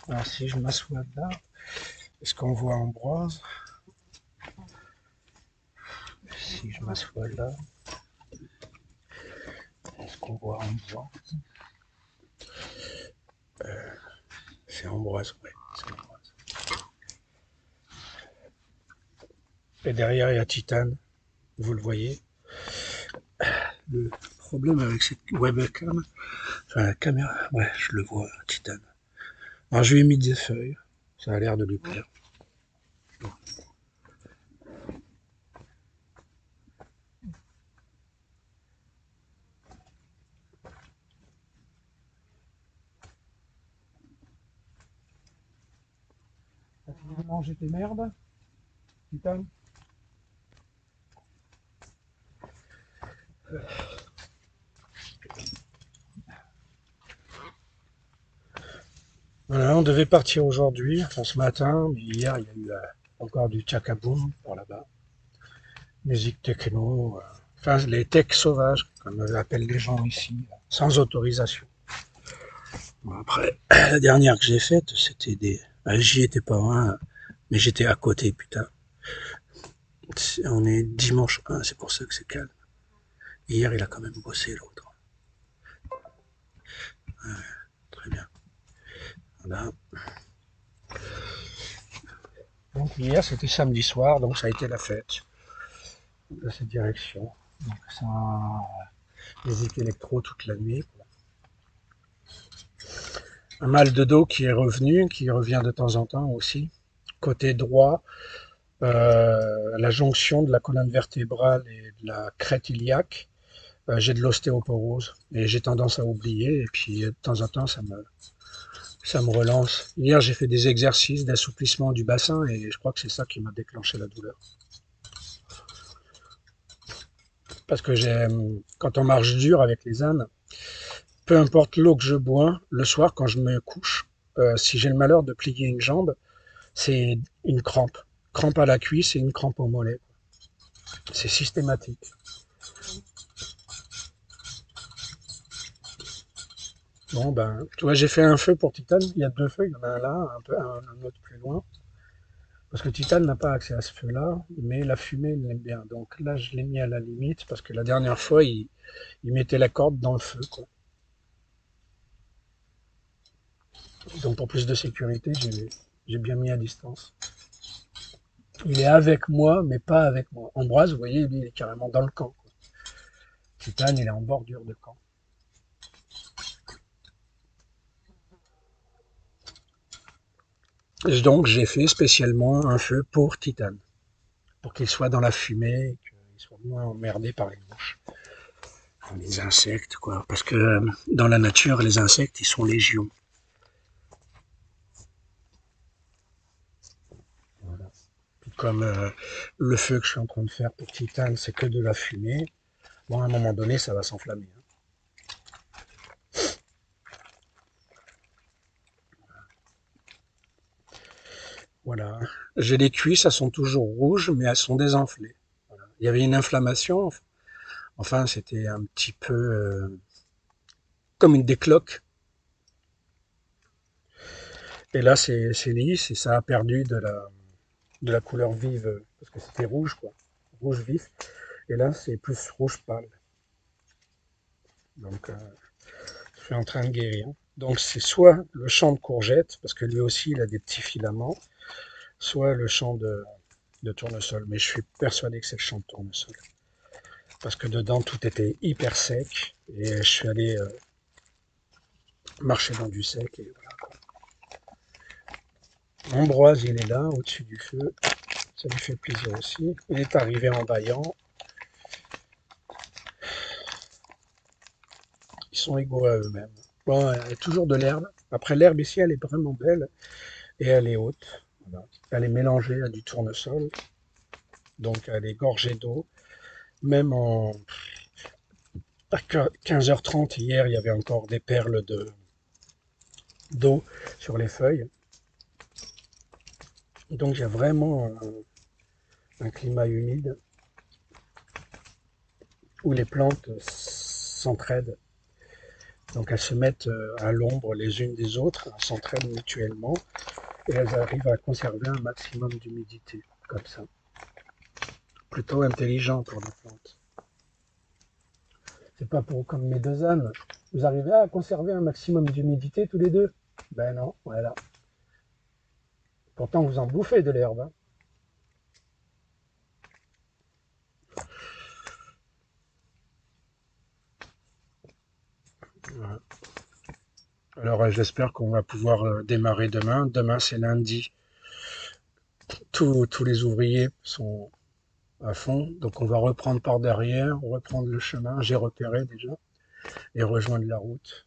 Alors si je m'assois là, est-ce qu'on voit Ambroise? Si je m'assois là, est-ce qu'on voit Ambroise? C'est Ambroise, ouais, c'est Ambroise. Et derrière, il y a Titane, vous le voyez. Le problème avec cette webcam, enfin la caméra, ouais, je le vois, Titane. Alors je lui ai mis des feuilles, ça a l'air de lui plaire. T'as fini de manger tes merdes, Titane? Voilà, on devait partir aujourd'hui, enfin ce matin, mais hier il y a eu encore du tchakaboum par là-bas. Musique techno, enfin les techs sauvages, comme appellent les gens ici, sans autorisation. Bon, après, la dernière que j'ai faite, c'était des. J'y étais pas loin, mais j'étais à côté, putain. On est dimanche 1, c'est pour ça que c'est calme. Hier, il a quand même bossé l'autre. Très bien. Voilà. Donc hier, c'était samedi soir, donc ça a été la fête de cette direction. Donc ça, musique électro toute la nuit. Un mal de dos qui est revenu, qui revient de temps en temps aussi. Côté droit, la jonction de la colonne vertébrale et de la crête iliaque, j'ai de l'ostéoporose et j'ai tendance à oublier. Et puis de temps en temps, ça me relance. Hier, j'ai fait des exercices d'assouplissement du bassin et je crois que c'est ça qui m'a déclenché la douleur. Parce que quand on marche dur avec les ânes, peu importe l'eau que je bois, le soir quand je me couche, si j'ai le malheur de plier une jambe, c'est une crampe. Crampe à la cuisse et une crampe au mollet. C'est systématique. Bon, ben, tu vois, j'ai fait un feu pour Titan. Il y a deux feux, il y en a un là, un autre plus loin. Parce que Titan n'a pas accès à ce feu-là, mais la fumée, il l'aime bien. Donc là, je l'ai mis à la limite, parce que la dernière fois, il mettait la corde dans le feu, quoi. Donc pour plus de sécurité, j'ai bien mis à distance. Il est avec moi, mais pas avec moi. Ambroise, vous voyez, lui, il est carrément dans le camp, quoi. Titan, il est en bordure de camp. Et donc j'ai fait spécialement un feu pour Titan, pour qu'il soit dans la fumée, et qu'il soit moins emmerdé par les mouches. Les insectes, quoi. Parce que dans la nature, les insectes, ils sont légion. Voilà. Puis comme le feu que je suis en train de faire pour Titan, c'est que de la fumée, bon, à un moment donné, ça va s'enflammer, hein. Voilà. J'ai les cuisses, elles sont toujours rouges, mais elles sont désenflées. Voilà. Il y avait une inflammation, enfin, c'était un petit peu comme une décloque. Et là, c'est lisse et ça a perdu de la couleur vive, parce que c'était rouge, quoi. Rouge vif. Et là, c'est plus rouge pâle. Donc, je suis en train de guérir. Donc, c'est soit le champ de courgette, parce que lui aussi, il a des petits filaments, soit le champ de tournesol. Mais je suis persuadé que c'est le champ de tournesol. Parce que dedans, tout était hyper sec. Et je suis allé marcher dans du sec. Et voilà. Ambroise, il est là, au-dessus du feu. Ça lui fait plaisir aussi. Il est arrivé en baillant. Ils sont égaux à eux-mêmes. Bon, il y a toujours de l'herbe. Après, l'herbe ici, elle est vraiment belle et elle est haute. Voilà. Elle est mélangée à du tournesol, donc elle est gorgée d'eau. Même à 15h30 hier, il y avait encore des perles d'eau sur les feuilles. Donc il y a vraiment un climat humide où les plantes s'entraident. Donc elles se mettent à l'ombre les unes des autres, elles s'entraînent mutuellement et elles arrivent à conserver un maximum d'humidité, comme ça. Plutôt intelligent pour les plantes. C'est pas pour comme mes deux ânes. Vous arrivez à conserver un maximum d'humidité tous les deux? Ben non, voilà. Pourtant vous en bouffez de l'herbe, hein. Voilà. Alors j'espère qu'on va pouvoir démarrer demain. Demain c'est lundi. Tous les ouvriers sont à fond. Donc on va reprendre par derrière, reprendre le chemin. J'ai repéré déjà et rejoindre la route.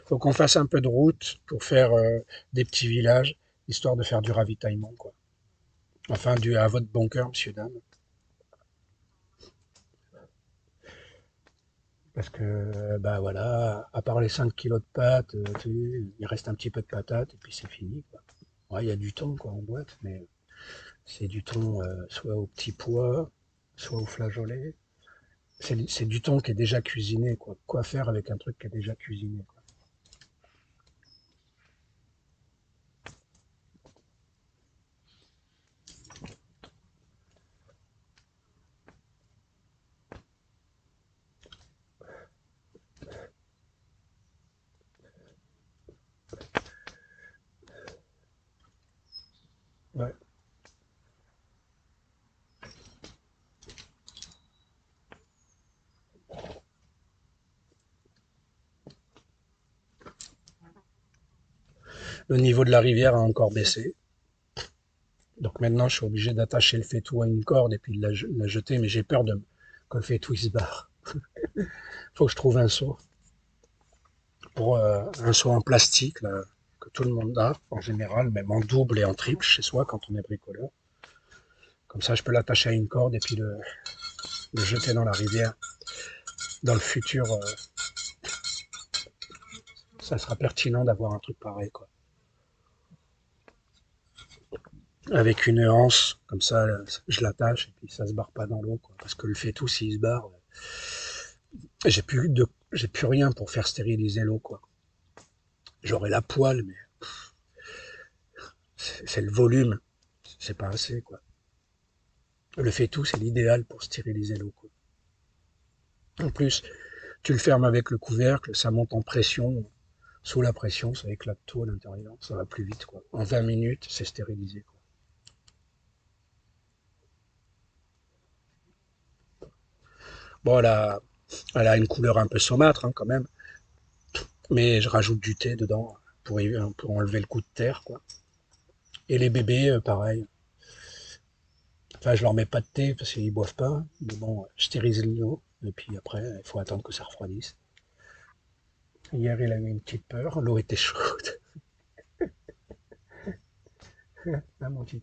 Faut qu'on fasse un peu de route pour faire des petits villages, histoire de faire du ravitaillement, quoi. Enfin, à votre bon cœur, monsieur, dame. Parce que, bah voilà, à part les 5 kilos de pâtes, il reste un petit peu de patates et puis c'est fini, quoi. Ouais, il y a du thon, quoi, en boîte, mais c'est du thon soit au petit pois, soit au flageolet. C'est du thon qui est déjà cuisiné, quoi. Quoi faire avec un truc qui est déjà cuisiné, quoi. Ouais. Le niveau de la rivière a encore baissé. Donc maintenant, je suis obligé d'attacher le faitout à une corde et puis de la jeter, mais j'ai peur que le faitout il se barre. Faut que je trouve un seau. Pour un seau en plastique là, que tout le monde a en général, même en double et en triple chez soi quand on est bricoleur. Comme ça, je peux l'attacher à une corde et puis le jeter dans la rivière. Dans le futur, ça sera pertinent d'avoir un truc pareil, quoi. Avec une anse, comme ça, je l'attache et puis ça se barre pas dans l'eau, quoi. Parce que le faitout, s'il se barre, j'ai plus rien pour faire stériliser l'eau, quoi. J'aurai la poêle, mais c'est le volume, c'est pas assez, quoi. Le faitout, c'est l'idéal pour stériliser l'eau, quoi. En plus, tu le fermes avec le couvercle, ça monte en pression. Sous la pression, ça éclate tout à l'intérieur. Ça va plus vite, quoi. En 20 minutes, c'est stérilisé, quoi. Bon, elle a une couleur un peu saumâtre, hein, quand même. Mais je rajoute du thé dedans pour enlever le coup de terre, quoi. Et les bébés, pareil. Enfin, je leur mets pas de thé parce qu'ils boivent pas. Mais bon, je stérilise l'eau. Et puis après, il faut attendre que ça refroidisse. Hier, il a eu une petite peur. L'eau était chaude. Ah, mon petit.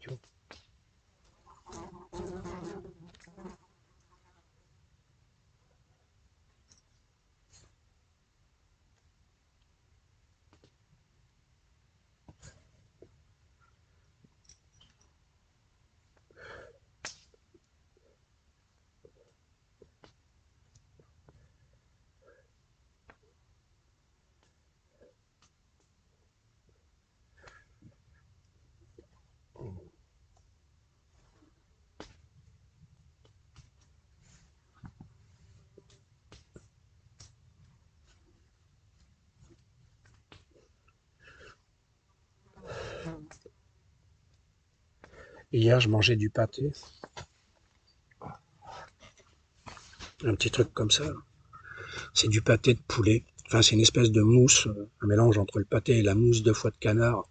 Hier, je mangeais du pâté. Un petit truc comme ça. C'est du pâté de poulet. Enfin, c'est une espèce de mousse, un mélange entre le pâté et la mousse de foie de canard.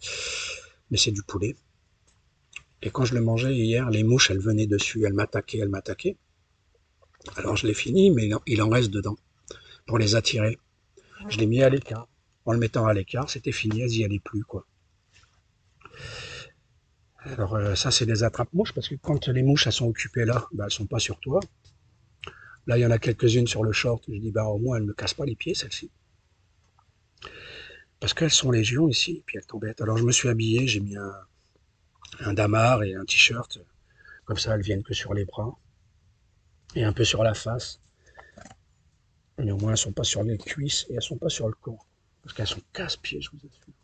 Mais c'est du poulet. Et quand je le mangeais hier, les mouches, elles venaient dessus. Elles m'attaquaient, elles m'attaquaient. Alors je l'ai fini, mais il en reste dedans. Pour les attirer. Je l'ai mis à l'écart. En le mettant à l'écart, c'était fini, elles y allaient plus, quoi. Alors ça, c'est des attrape-mouches, parce que quand les mouches, elles sont occupées là, bah, elles sont pas sur toi. Là, il y en a quelques-unes sur le short. Je dis, bah au moins, elles me cassent pas les pieds, celles-ci. Parce qu'elles sont légion ici, et puis elles t'embêtent. Alors je me suis habillé, j'ai mis un damar et un t-shirt. Comme ça, elles viennent que sur les bras. et un peu sur la face. Mais au moins, elles sont pas sur les cuisses et elles sont pas sur le corps. Parce qu'elles sont casse-pieds, je vous assure.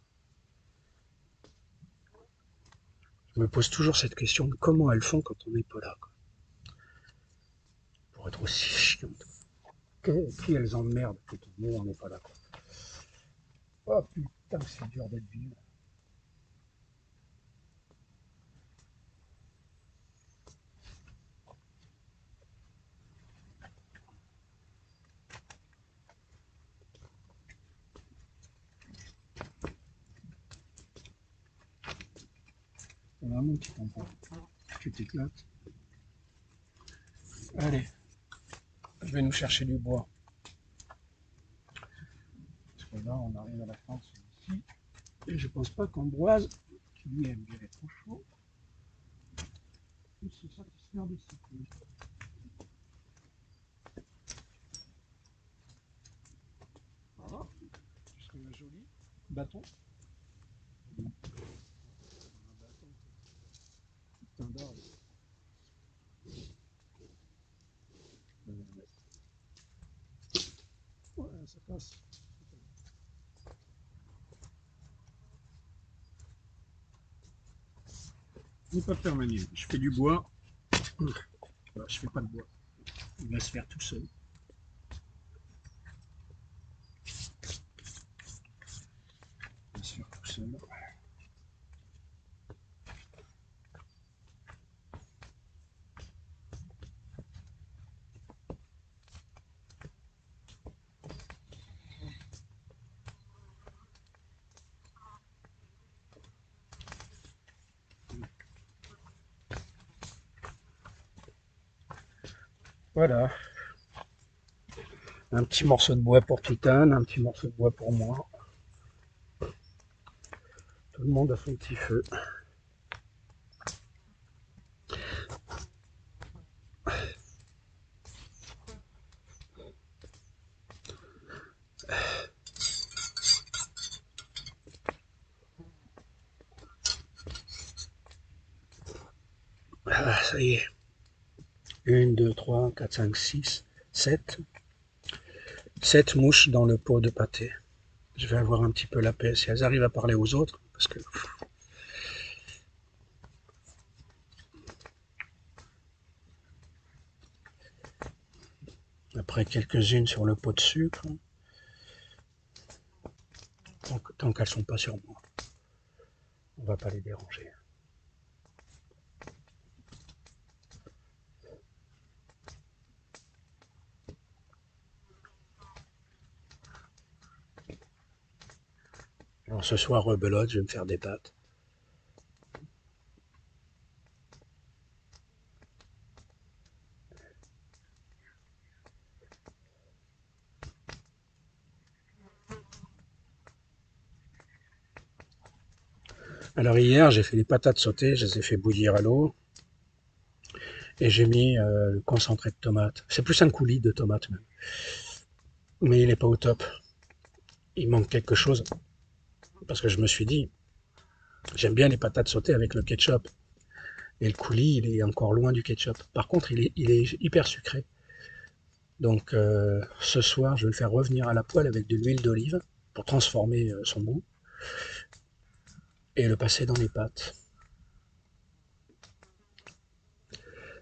Je me pose toujours cette question de comment elles font quand on n'est pas là, quoi, pour être aussi chiantes. Qui elles emmerdent quand nous, on n'est pas là, quoi. Oh putain, c'est dur d'être vieux. Voilà mon petit tampon. Tu t'éclates. Allez, je vais nous chercher du bois. Parce que là, on arrive à la fin de celui-ci. Et je pense pas qu'Ambroise, qui lui aime bien être au chaud, puisse se satisfaire de ce coup. Voilà, tu serais un joli bâton. Un bâton, putain d'arbre. Ouais, ça passe. N'est pas permanent. Je fais du bois. Voilà, je fais pas de bois. Il va se faire tout seul. Il va se faire tout seul. Voilà. Un petit morceau de bois pour Titane, un petit morceau de bois pour moi. Tout le monde a son petit feu. Ah, ça y est. 1, 2, 3, 4, 5, 6, 7. 7 mouches dans le pot de pâté. Je vais avoir un petit peu la paix si elles arrivent à parler aux autres. Parce que après quelques-unes sur le pot de sucre, tant qu'elles sont pas sur moi, on va pas les déranger. Alors ce soir, rebelote, je vais me faire des pâtes. Alors hier, j'ai fait des patates sautées, je les ai fait bouillir à l'eau et j'ai mis le concentré de tomate. C'est plus un coulis de tomate même. Mais il n'est pas au top. Il manque quelque chose parce que je me suis dit, j'aime bien les patates sautées avec le ketchup. Et le coulis, il est encore loin du ketchup. Par contre, il est hyper sucré. Donc ce soir, je vais le faire revenir à la poêle avec de l'huile d'olive pour transformer son goût et le passer dans les pâtes.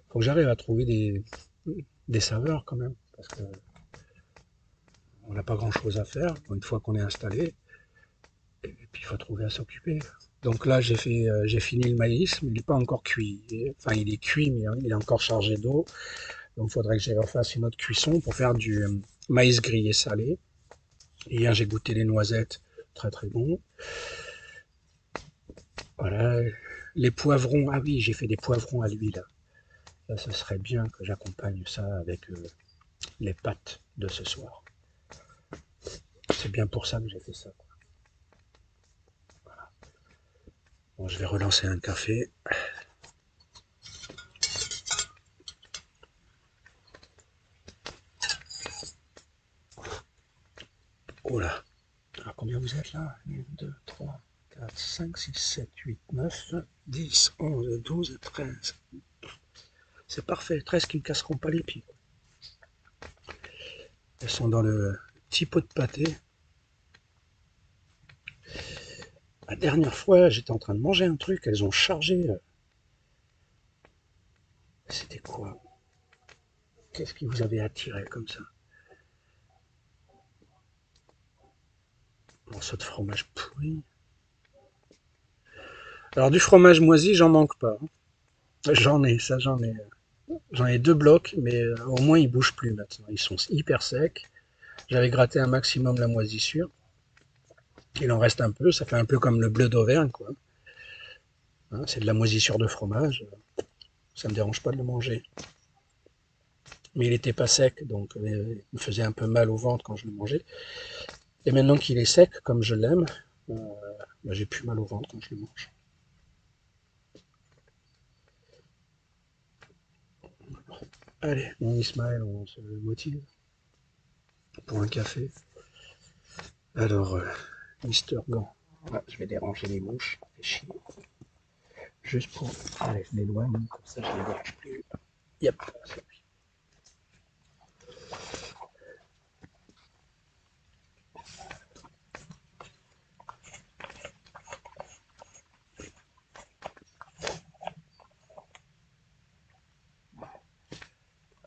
Faut que j'arrive à trouver des saveurs quand même, parce que on n'a pas grand chose à faire une fois qu'on est installé, et puis il faut trouver à s'occuper. Donc là, j'ai fini le maïs, mais il n'est pas encore cuit. Enfin, il est cuit, mais il est encore chargé d'eau. Donc il faudrait que j'y refasse une autre cuisson pour faire du maïs grillé salé. Hier, j'ai goûté les noisettes, très très bon. Voilà, les poivrons, ah oui, j'ai fait des poivrons à l'huile. Ça, ce serait bien que j'accompagne ça avec les pâtes de ce soir. C'est bien pour ça que j'ai fait ça. Bon, je vais relancer un café. Oh là. Alors combien vous êtes là? 1, 2, 3, 4, 5, 6, 7, 8, 9, 10, 11, 12, 13. C'est parfait. 13 qui ne casseront pas les pieds. Elles sont dans le petit pot de pâté. La dernière fois, j'étais en train de manger un truc, elles ont chargé. C'était quoi? Qu'est-ce qui vous avait attiré comme ça? Un morceau de fromage pourri. Alors du fromage moisi, j'en manque pas, hein. J'en ai, ça j'en ai. J'en ai 2 blocs, mais au moins ils bougent plus maintenant. Ils sont hyper secs. J'avais gratté un maximum la moisissure. Il en reste un peu, ça fait un peu comme le bleu d'Auvergne, quoi. Hein, c'est de la moisissure de fromage. Ça me dérange pas de le manger. Mais il était pas sec, donc il me faisait un peu mal au ventre quand je le mangeais. Et maintenant qu'il est sec, comme je l'aime, euh, bah, j'ai plus mal au ventre quand je le mange. Allez, mon Ismaël, on se motive pour un café. Alors, Mister Gant. Ah, je vais déranger les mouches, ça fait chier. Juste pour... Allez, je m'éloigne, comme ça je ne les dérange plus. Yep, c'est lui.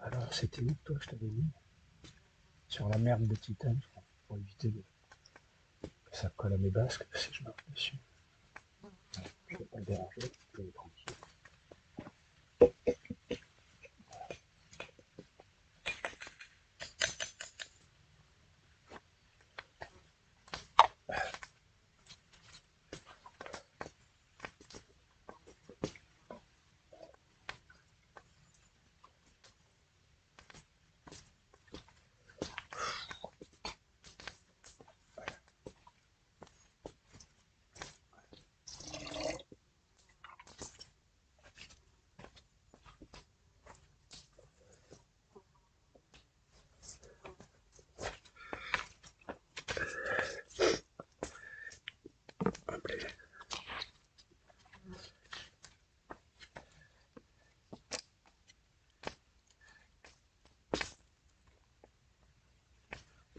Alors, c'était où toi, je t'avais mis? Sur la merde de titane, je crois, pour éviter que ça colle à mes basques si je marche dessus. Je ne vais pas le déranger, je vais tranquille.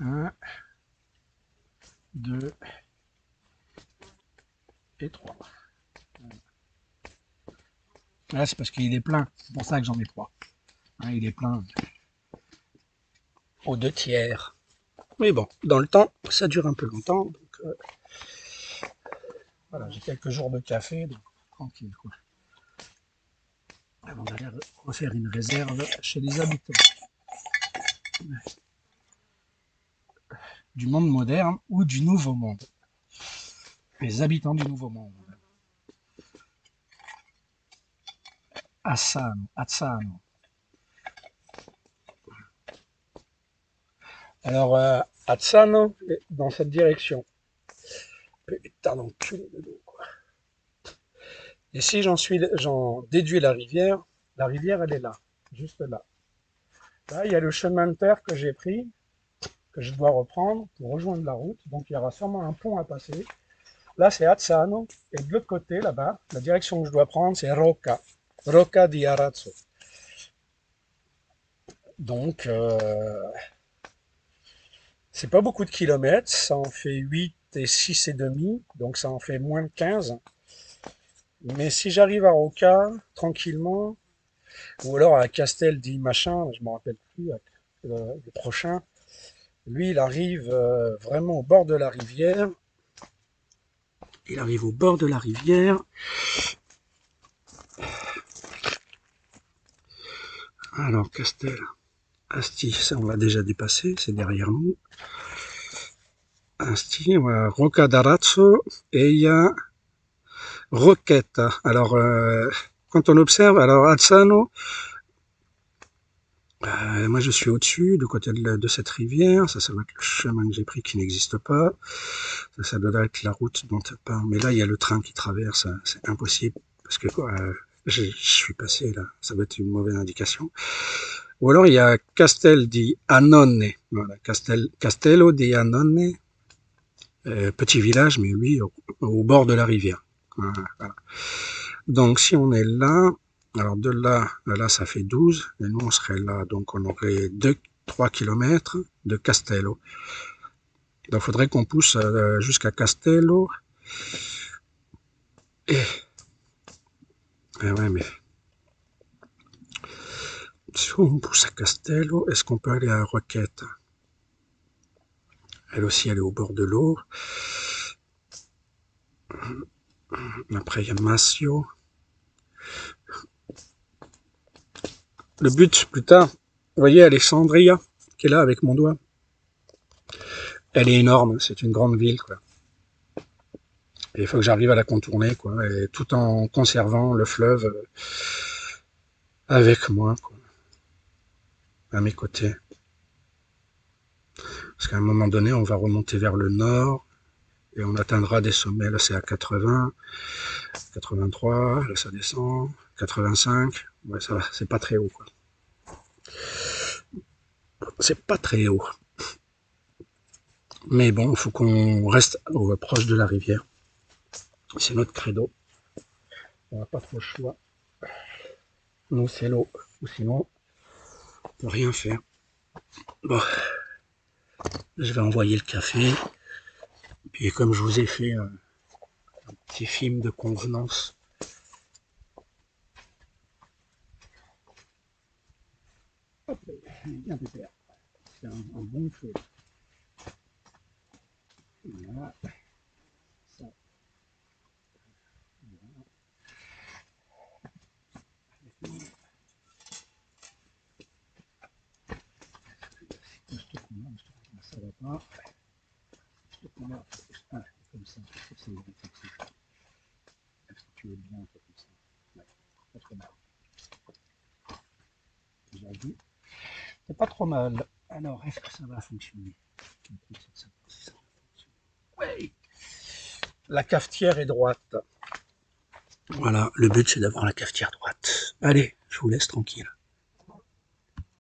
Un, deux et trois. Là, c'est parce qu'il est plein. C'est pour ça que j'en ai trois. Hein, il est plein aux 2 tiers. Mais bon, dans le temps, ça dure un peu longtemps. Donc, voilà, j'ai quelques jours de café, donc tranquille, quoi. Avant d'aller refaire une réserve chez les habitants du monde moderne ou du nouveau monde. Les habitants du nouveau monde. Assano, Azzano. Alors, Azzano, dans cette direction. Putain d'enculé de dos, quoi. Et si j'en déduis la rivière, elle est là, juste là. Là, il y a le chemin de terre que j'ai pris, que je dois reprendre pour rejoindre la route. Donc, il y aura sûrement un pont à passer. Là, c'est Azzano. Et de l'autre côté, là-bas, la direction que je dois prendre, c'est Rocca. Rocca di Arazzo. Donc, c'est pas beaucoup de kilomètres. Ça en fait 8 et 6 et demi. Donc, ça en fait moins de 15. Mais si j'arrive à Rocca, tranquillement, ou alors à Castel di machin, je ne me rappelle plus, le prochain, lui, il arrive vraiment au bord de la rivière. Il arrive au bord de la rivière. Alors, Castel, Asti, ça on l'a déjà dépassé, c'est derrière nous. Asti, voilà, Rocca d'Arazzo, et il y a Rocchetta. Alors, quand on observe, alors Azzano, moi je suis au-dessus, du côté de cette rivière, ça va être le chemin que j'ai pris qui n'existe pas, ça doit être la route dont tu parles, mais là il y a le train qui traverse, c'est impossible, parce que je suis passé là, ça va être une mauvaise indication. Ou alors il y a Castel di Annone, voilà, Castello di Annone, petit village, mais lui au bord de la rivière. Voilà. Donc si on est là, alors de là à là ça fait 12, et nous on serait là, donc on aurait 3 km de Castello. Donc il faudrait qu'on pousse jusqu'à Castello. Et ouais, mais si on pousse à Castello, est-ce qu'on peut aller à Roquette? Elle aussi, elle est au bord de l'eau. Après, il y a Massio. Le but, plus tard, vous voyez Alexandria, qui est là avec mon doigt. Elle est énorme, c'est une grande ville, quoi. Et il faut que j'arrive à la contourner, quoi, et tout en conservant le fleuve avec moi, quoi, à mes côtés. Parce qu'à un moment donné, on va remonter vers le nord, et on atteindra des sommets, là c'est à 80, 83, là ça descend, 85, ouais ça va, c'est pas très haut, quoi. C'est pas très haut. Mais bon, il faut qu'on reste proche de la rivière. C'est notre credo. On n'a pas trop le choix. Nous, c'est l'eau. Ou sinon, on peut rien faire. Bon, je vais envoyer le café. Puis comme je vous ai fait un petit film de convenance. Hop, bien pépère. C'est un bon feu. Voilà. Ça. Voilà. Ça va pas. Ah, comme ça. C'est bon, est-ce que tu es bien comme ça? Ouais, pas trop mal. J'avoue. C'est pas trop mal. Alors, est-ce que ça va fonctionner? Ouais. La cafetière est droite. Voilà, le but c'est d'avoir la cafetière droite. Allez, je vous laisse tranquille.